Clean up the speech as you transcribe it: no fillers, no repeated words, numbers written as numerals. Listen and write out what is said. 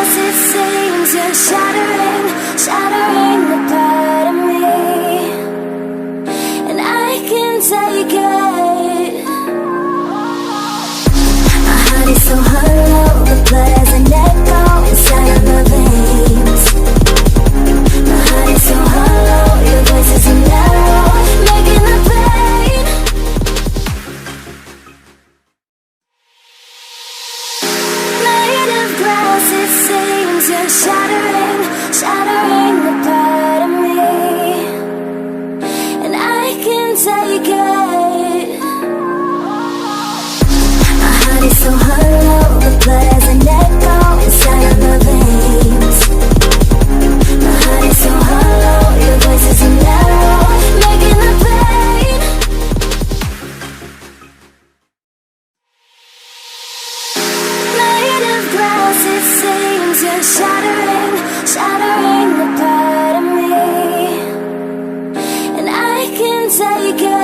glass, it seems you're shattering, shattering the part of me, and I can take it. My heart is so hollow, the blood has an echo inside of my veins. My heart is so hollow, your voice is an arrow, making the pain. Made of glass, it seems you're shattering, shattering the part of me, and I can take it. My heart is so hollow, the blood has an echo inside of my veins. My heart is so hollow, your voice is an arrow, making the pain. Made of glass, it seems you're shattering, shattering the part of me, and I can take it.